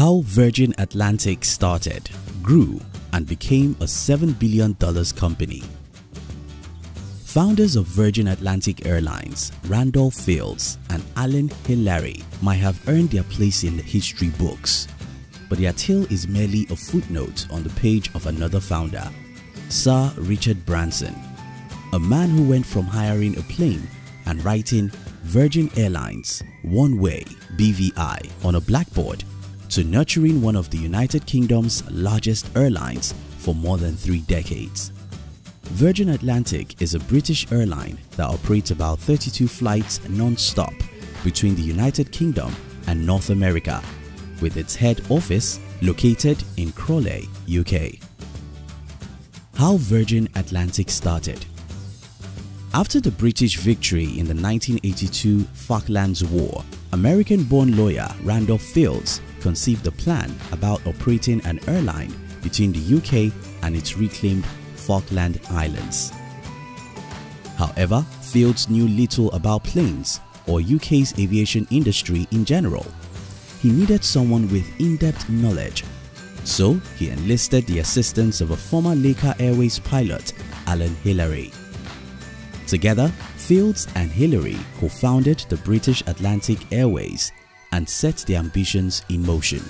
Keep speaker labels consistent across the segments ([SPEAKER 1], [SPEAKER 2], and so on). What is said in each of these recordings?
[SPEAKER 1] How Virgin Atlantic started, grew, and became a $7 billion company. Founders of Virgin Atlantic Airlines, Randolph Fields and Hellary, might have earned their place in the history books, but their tale is merely a footnote on the page of another founder, Sir Richard Branson, a man who went from hiring a plane and writing Virgin Airlines, one way, BVI, on a blackboard, to nurturing one of the United Kingdom's largest airlines for more than 3 decades. Virgin Atlantic is a British airline that operates about 32 flights non-stop between the United Kingdom and North America, with its head office located in Crawley, UK. How Virgin Atlantic started. After the British victory in the 1982 Falklands War, American-born lawyer Randolph Fields conceived a plan about operating an airline between the UK and its reclaimed Falkland Islands. However, Fields knew little about planes or UK's aviation industry in general. He needed someone with in-depth knowledge, so he enlisted the assistance of a former Laker Airways pilot, Hellary. Together, Fields and Hellary co-founded the British Atlantic Airways and set their ambitions in motion.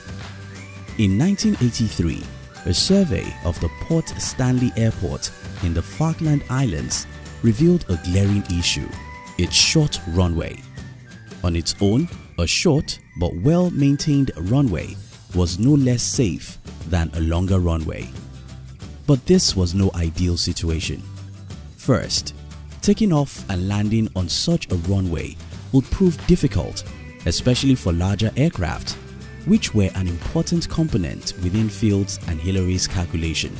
[SPEAKER 1] In 1983, a survey of the Port Stanley Airport in the Falkland Islands revealed a glaring issue: its short runway. On its own, a short but well-maintained runway was no less safe than a longer runway. But this was no ideal situation. First, taking off and landing on such a runway would prove difficult, especially for larger aircraft, which were an important component within Fields and Hellary's calculation.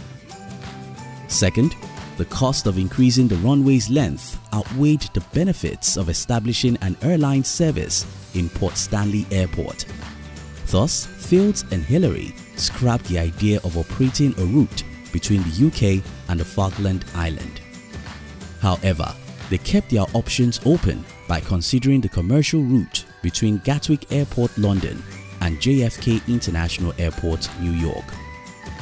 [SPEAKER 1] Second, the cost of increasing the runway's length outweighed the benefits of establishing an airline service in Port Stanley Airport. Thus, Fields and Hellary scrapped the idea of operating a route between the UK and the Falkland Island. However, they kept their options open by considering the commercial route between Gatwick Airport, London and JFK International Airport, New York.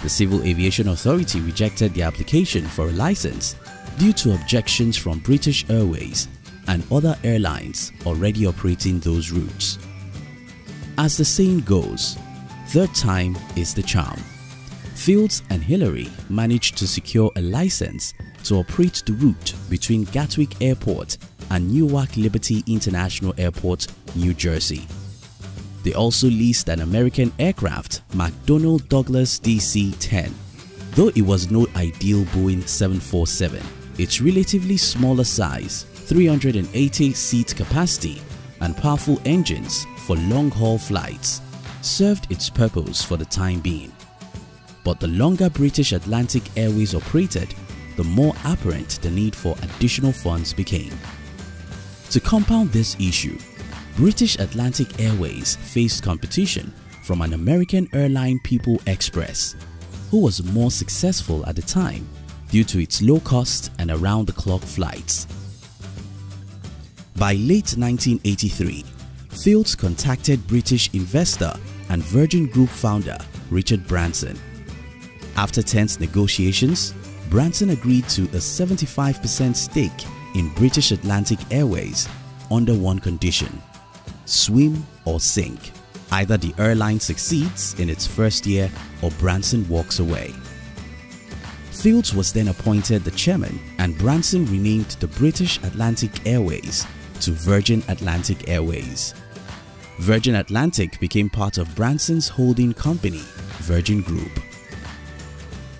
[SPEAKER 1] The Civil Aviation Authority rejected the application for a license due to objections from British Airways and other airlines already operating those routes. As the saying goes, third time is the charm. Fields and Hellary managed to secure a license to operate the route between Gatwick Airport and Newark Liberty International Airport, New Jersey. They also leased an American aircraft, McDonnell Douglas DC-10. Though it was no ideal Boeing 747, its relatively smaller size, 380-seat capacity, and powerful engines for long-haul flights served its purpose for the time being. But the longer British Atlantic Airways operated, the more apparent the need for additional funds became. To compound this issue, British Atlantic Airways faced competition from an American airline, People Express, who was more successful at the time due to its low cost and around-the-clock flights. By late 1983, Fields contacted British investor and Virgin Group founder Richard Branson. After tense negotiations, Branson agreed to a 75% stake in British Atlantic Airways under one condition: swim or sink. Either the airline succeeds in its first year or Branson walks away. Fields was then appointed the chairman, and Branson renamed the British Atlantic Airways to Virgin Atlantic Airways. Virgin Atlantic became part of Branson's holding company, Virgin Group.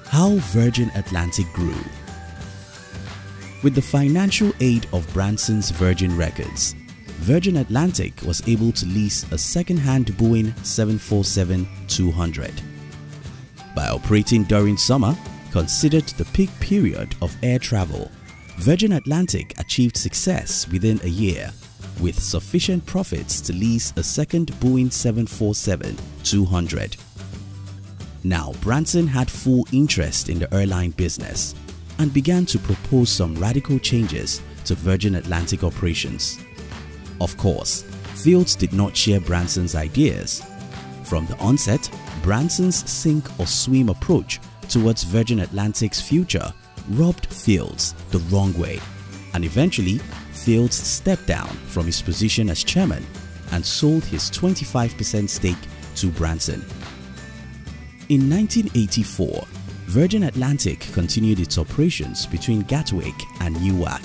[SPEAKER 1] How Virgin Atlantic grew. With the financial aid of Branson's Virgin Records, Virgin Atlantic was able to lease a second-hand Boeing 747-200. By operating during summer, considered the peak period of air travel, Virgin Atlantic achieved success within a year, with sufficient profits to lease a second Boeing 747-200. Now, Branson had full interest in the airline business and began to propose some radical changes to Virgin Atlantic operations. Of course, Fields did not share Branson's ideas. From the onset, Branson's sink or swim approach towards Virgin Atlantic's future rubbed Fields the wrong way, and eventually Fields stepped down from his position as chairman and sold his 25% stake to Branson. In 1984, Virgin Atlantic continued its operations between Gatwick and Newark.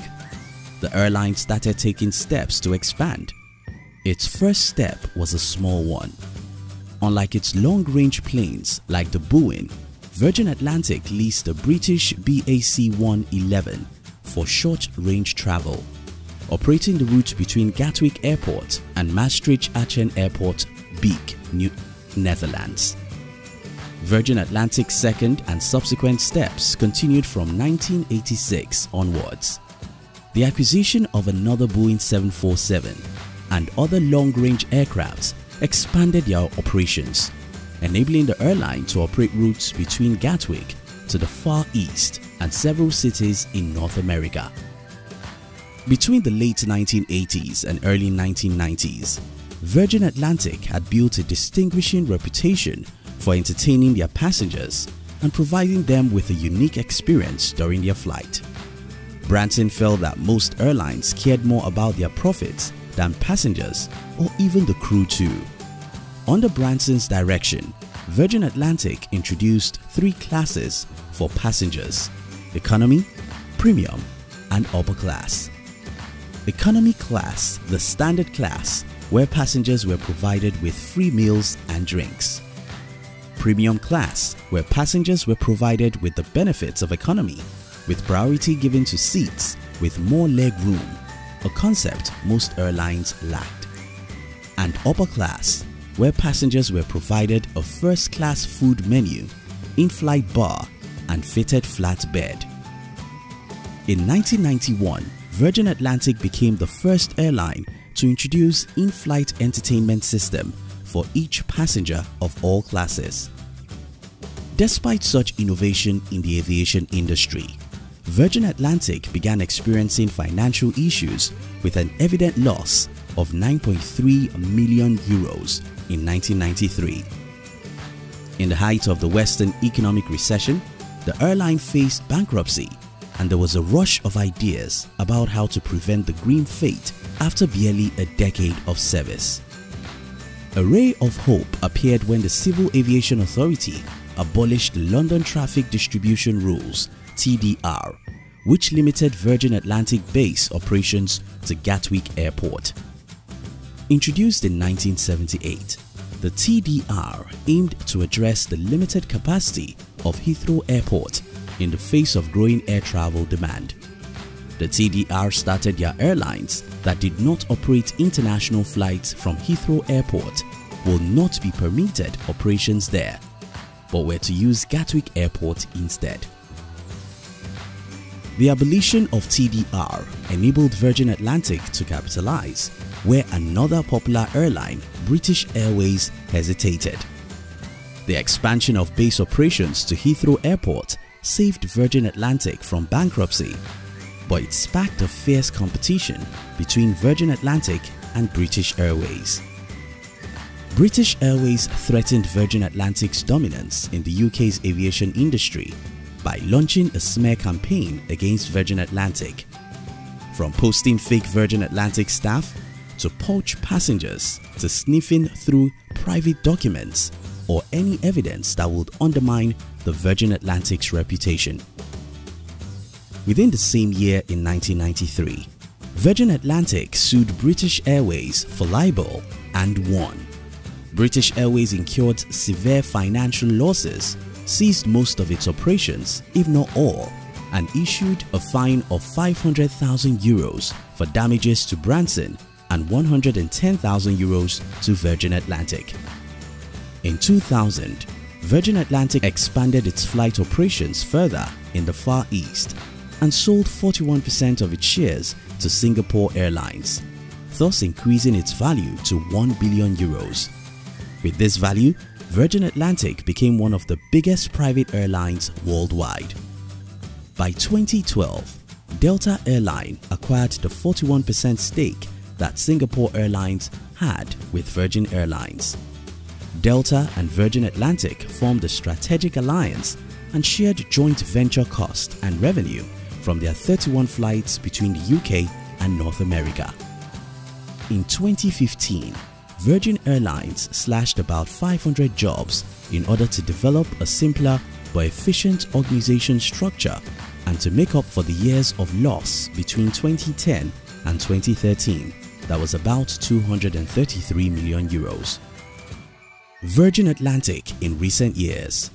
[SPEAKER 1] The airline started taking steps to expand. Its first step was a small one. Unlike its long-range planes like the Boeing, Virgin Atlantic leased a British BAC-111 for short-range travel, operating the route between Gatwick Airport and Maastricht-Aachen Airport, Beek, Netherlands. Virgin Atlantic's second and subsequent steps continued from 1986 onwards. The acquisition of another Boeing 747 and other long-range aircrafts expanded their operations, enabling the airline to operate routes between Gatwick to the Far East and several cities in North America. Between the late 1980s and early 1990s, Virgin Atlantic had built a distinguishing reputation for entertaining their passengers and providing them with a unique experience during their flight. Branson felt that most airlines cared more about their profits than passengers or even the crew too. Under Branson's direction, Virgin Atlantic introduced 3 classes for passengers: economy, premium, and upper class. Economy class, the standard class, where passengers were provided with free meals and drinks. Premium class, where passengers were provided with the benefits of economy, with priority given to seats with more leg room, a concept most airlines lacked. And upper class, where passengers were provided a first-class food menu, in-flight bar, and fitted flat bed. In 1991, Virgin Atlantic became the first airline to introduce in-flight entertainment system for each passenger of all classes. Despite such innovation in the aviation industry, Virgin Atlantic began experiencing financial issues with an evident loss of 9.3 million euros in 1993. In the height of the Western economic recession, the airline faced bankruptcy, and there was a rush of ideas about how to prevent the grim fate after barely a decade of service. A ray of hope appeared when the Civil Aviation Authority abolished the London Traffic Distribution Rules (TDR), which limited Virgin Atlantic base operations to Gatwick Airport. Introduced in 1978, the TDR aimed to address the limited capacity of Heathrow Airport in the face of growing air travel demand. The TDR started their airlines that did not operate international flights from Heathrow Airport will not be permitted operations there, but were to use Gatwick Airport instead. The abolition of TDR enabled Virgin Atlantic to capitalize where another popular airline, British Airways, hesitated. The expansion of base operations to Heathrow Airport saved Virgin Atlantic from bankruptcy, but it sparked a fierce competition between Virgin Atlantic and British Airways. British Airways threatened Virgin Atlantic's dominance in the UK's aviation industry by launching a smear campaign against Virgin Atlantic. From posting fake Virgin Atlantic staff to poach passengers to sniffing through private documents or any evidence that would undermine the Virgin Atlantic's reputation. Within the same year in 1993, Virgin Atlantic sued British Airways for libel and won. British Airways incurred severe financial losses, seized most of its operations, if not all, and issued a fine of 500,000 euros for damages to Branson and 110,000 euros to Virgin Atlantic. In 2000, Virgin Atlantic expanded its flight operations further in the Far East and sold 41% of its shares to Singapore Airlines, thus increasing its value to 1 billion euros. With this value, Virgin Atlantic became one of the biggest private airlines worldwide. By 2012, Delta Airline acquired the 41% stake that Singapore Airlines had with Virgin Airlines. Delta and Virgin Atlantic formed a strategic alliance and shared joint venture cost and revenue from their 31 flights between the UK and North America. In 2015, Virgin Airlines slashed about 500 jobs in order to develop a simpler but efficient organization structure and to make up for the years of loss between 2010 and 2013 that was about 233 million euros. Virgin Atlantic in recent years.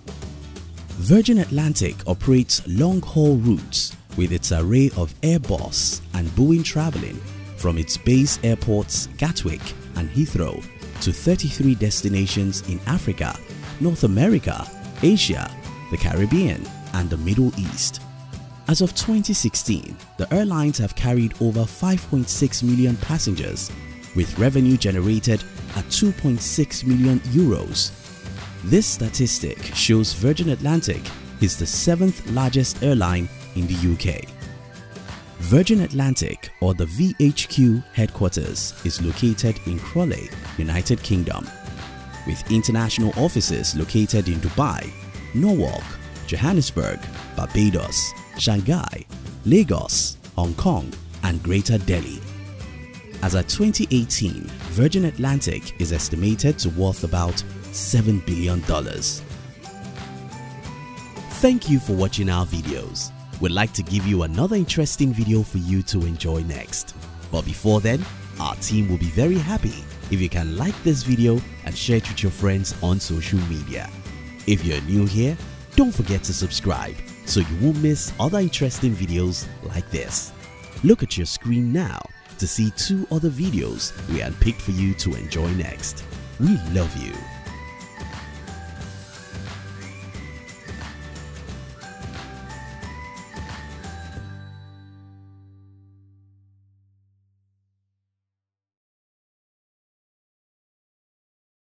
[SPEAKER 1] Virgin Atlantic operates long-haul routes with its array of Airbus and Boeing traveling from its base airports Gatwick and Heathrow to 33 destinations in Africa, North America, Asia, the Caribbean and the Middle East. As of 2016, the airlines have carried over 5.6 million passengers with revenue generated at 2.6 million euros. This statistic shows Virgin Atlantic is the 7th largest airline in the UK. Virgin Atlantic, or the VHQ headquarters, is located in Crawley, United Kingdom, with international offices located in Dubai, Norwalk, Johannesburg, Barbados, Shanghai, Lagos, Hong Kong and Greater Delhi. As at 2018, Virgin Atlantic is estimated to worth about $7 billion. Thank you for watching our videos. We'd like to give you another interesting video for you to enjoy next. But before then, our team will be very happy if you can like this video and share it with your friends on social media. If you're new here, don't forget to subscribe so you won't miss other interesting videos like this. Look at your screen now to see 2 other videos we handpicked for you to enjoy next. We love you.